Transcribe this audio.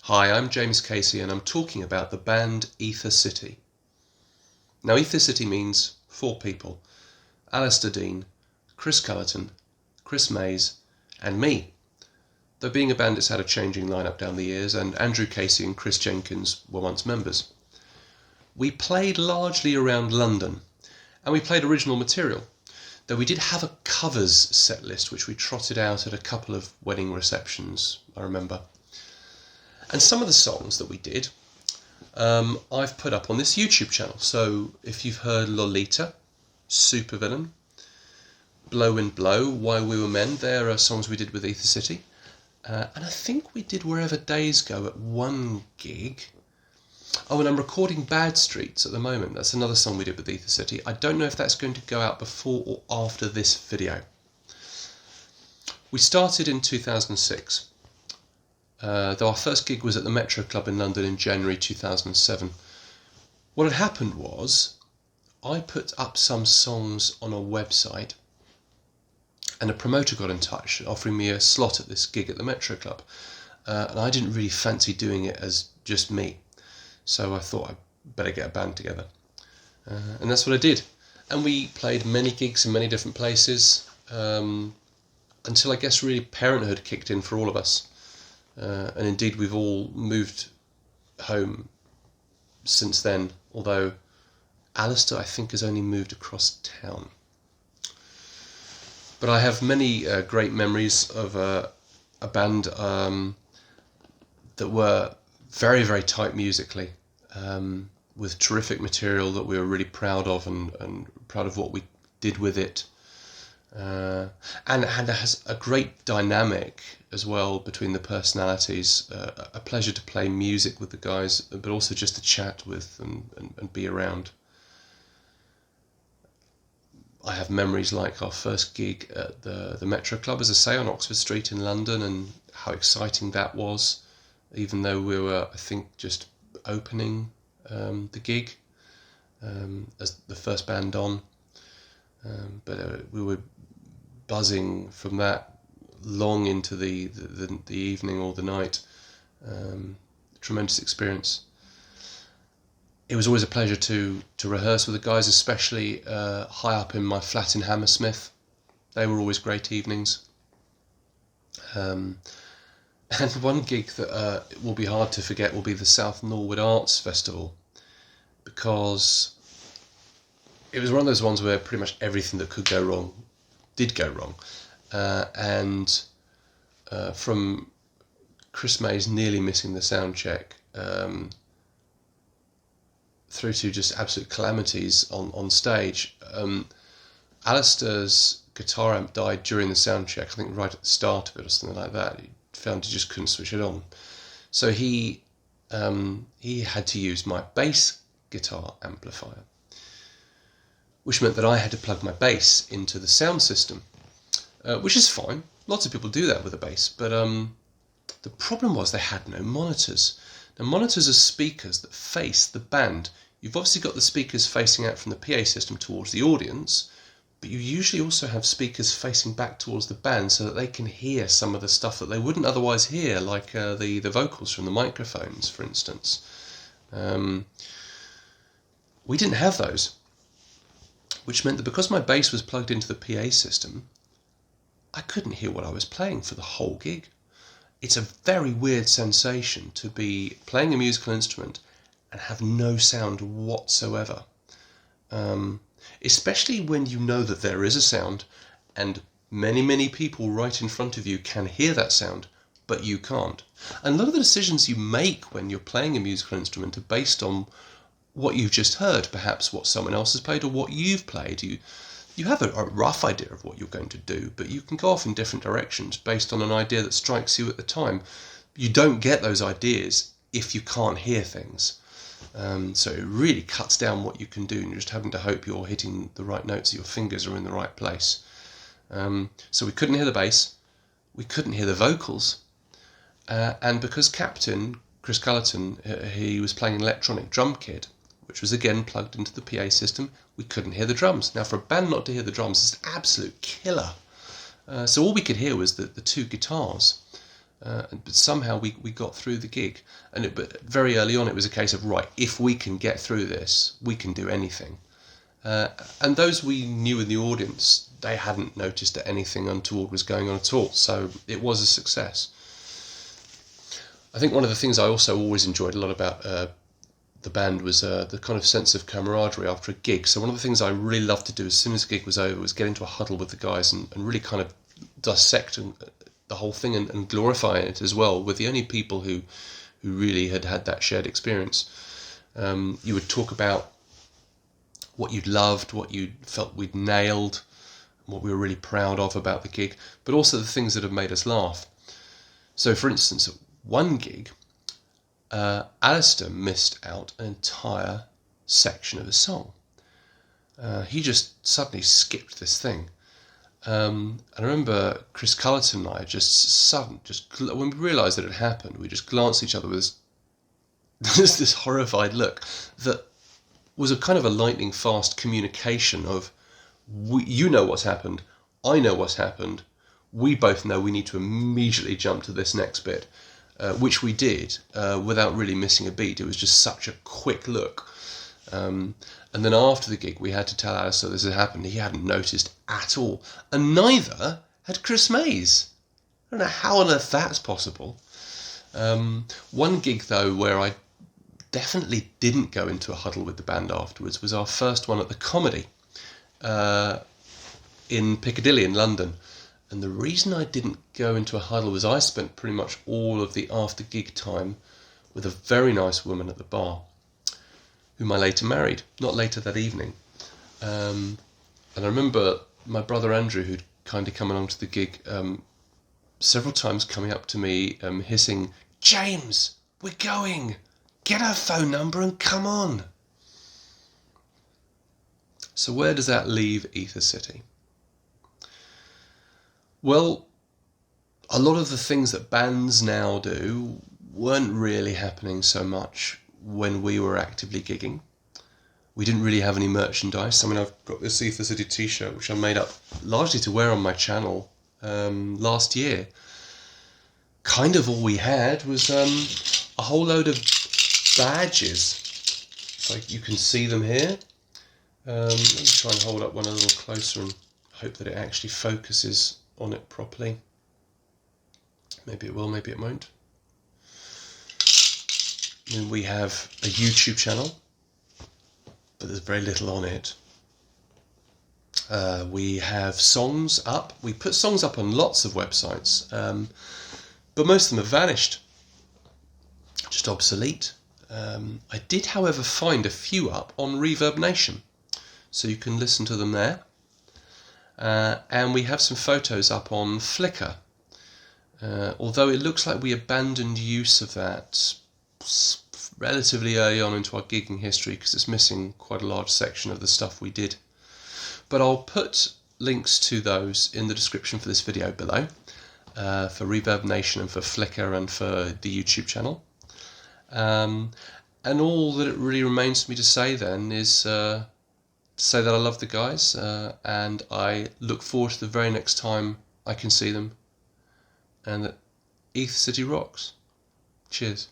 Hi, I'm James Casey and I'm talking about the band Ether City. Now Ether City means 4 people: Alistair Dean, Chris Cullerton, Chris Mays and me. Though being a band it's had a changing lineup down the years, and Andrew Casey and Chris Jenkins were once members. We played largely around London and we played original material, though we did have a covers set list which we trotted out at a couple of wedding receptions, I remember. And some of the songs that we did, I've put up on this YouTube channel. So if you've heard Lolita, Supervillain, Blow and Blow, Why We Were Men, there are songs we did with Ether City. And I think we did Wherever Days Go at one gig. Oh, and I'm recording Bad Streets at the moment. That's another song we did with Ether City. I don't know if that's going to go out before or after this video. We started in 2006. Though our first gig was at the Metro Club in London in January 2007. What had happened was I put up some songs on a website and a promoter got in touch offering me a slot at this gig at the Metro Club, and I didn't really fancy doing it as just me, so I thought I'd better get a band together, and that's what I did. And we played many gigs in many different places, until I guess really parenthood kicked in for all of us. And indeed we've all moved home since then, although Alistair I think has only moved across town. But I have many great memories of a band that were very, very tight musically, with terrific material that we were really proud of and proud of what we did with it. And it has a great dynamic as well between the personalities. A pleasure to play music with the guys, but also just to chat with and be around. I have memories like our first gig at the Metro Club, as I say, on Oxford Street in London, and how exciting that was, even though we were, I think, just opening the gig as the first band on. But we were buzzing from that long into the evening or the night. Tremendous experience. It was always a pleasure to rehearse with the guys, especially high up in my flat in Hammersmith. They were always great evenings. And one gig that will be hard to forget will be the South Norwood Arts Festival, because it was one of those ones where pretty much everything that could go wrong did go wrong. And from Chris Mays nearly missing the sound check, through to just absolute calamities on stage. Alistair's guitar amp died during the sound check, I think right at the start of it or something like that. He found he just couldn't switch it on. So he had to use my bass guitar amplifier, which meant that I had to plug my bass into the sound system, which is fine. Lots of people do that with a bass, but the problem was they had no monitors. Now, monitors are speakers that face the band. You've obviously got the speakers facing out from the PA system towards the audience, but you usually also have speakers facing back towards the band so that they can hear some of the stuff that they wouldn't otherwise hear, like the vocals from the microphones, for instance. We didn't have those, which meant that because my bass was plugged into the PA system, I couldn't hear what I was playing for the whole gig. It's a very weird sensation to be playing a musical instrument and have no sound whatsoever. Especially when you know that there is a sound and many people right in front of you can hear that sound, but you can't. And a lot of the decisions you make when you're playing a musical instrument are based on what you've just heard, perhaps what someone else has played or what you've played. You have a rough idea of what you're going to do, but you can go off in different directions based on an idea that strikes you at the time. You don't get those ideas if you can't hear things. So it really cuts down what you can do, and you're just having to hope you're hitting the right notes, your fingers are in the right place. So we couldn't hear the bass, we couldn't hear the vocals, and because Captain, Chris Cullerton, he was playing an electronic drum kit, which was again plugged into the PA system, we couldn't hear the drums. Now, for a band not to hear the drums is an absolute killer. So all we could hear was the two guitars. But somehow we got through the gig, but very early on it was a case of, right, if we can get through this, we can do anything. And those we knew in the audience, they hadn't noticed that anything untoward was going on at all, so it was a success. I think one of the things I also always enjoyed a lot about the band was the kind of sense of camaraderie after a gig. So one of the things I really loved to do as soon as the gig was over was get into a huddle with the guys and really kind of dissect the whole thing and glorify it as well, with the only people who really had that shared experience. You would talk about what you'd loved, what you felt we'd nailed, what we were really proud of about the gig, but also the things that have made us laugh. So for instance, at one gig, Alistair missed out an entire section of a song. He just suddenly skipped this thing. And I remember Chris Cullerton and I when we realised that it had happened, we just glanced at each other with this horrified look that was a kind of a lightning fast communication of, you know what's happened, I know what's happened, we both know we need to immediately jump to this next bit, which we did without really missing a beat. It was just such a quick look. And then after the gig, we had to tell Alistair this had happened. He hadn't noticed at all. And neither had Chris Mays. I don't know how on earth that's possible. One gig, though, where I definitely didn't go into a huddle with the band afterwards was our first one at the Comedy in Piccadilly in London. And the reason I didn't go into a huddle was I spent pretty much all of the after-gig time with a very nice woman at the bar, whom I later married, not later that evening. And I remember my brother Andrew, who'd kind of come along to the gig, several times coming up to me, hissing, "James, we're going! Get her phone number and come on!" So where does that leave Ether City? Well, a lot of the things that bands now do weren't really happening so much when we were actively gigging. We didn't really have any merchandise. I mean, I've got this Ether City t-shirt, which I made up largely to wear on my channel last year. Kind of all we had was a whole load of badges. Like you can see them here. Let me try and hold up one a little closer and hope that it actually focuses on it properly. Maybe it will, maybe it won't. Then we have a YouTube channel, but there's very little on it. We have songs up. We put songs up on lots of websites, but most of them have vanished, just obsolete. I did, however, find a few up on Reverb Nation, so you can listen to them there. And we have some photos up on Flickr, although it looks like we abandoned use of that relatively early on into our gigging history because it's missing quite a large section of the stuff we did. But I'll put links to those in the description for this video below, for Reverb Nation and for Flickr and for the YouTube channel. And all that it really remains for me to say then is to say that I love the guys, and I look forward to the very next time I can see them, and that Ether City rocks. Cheers.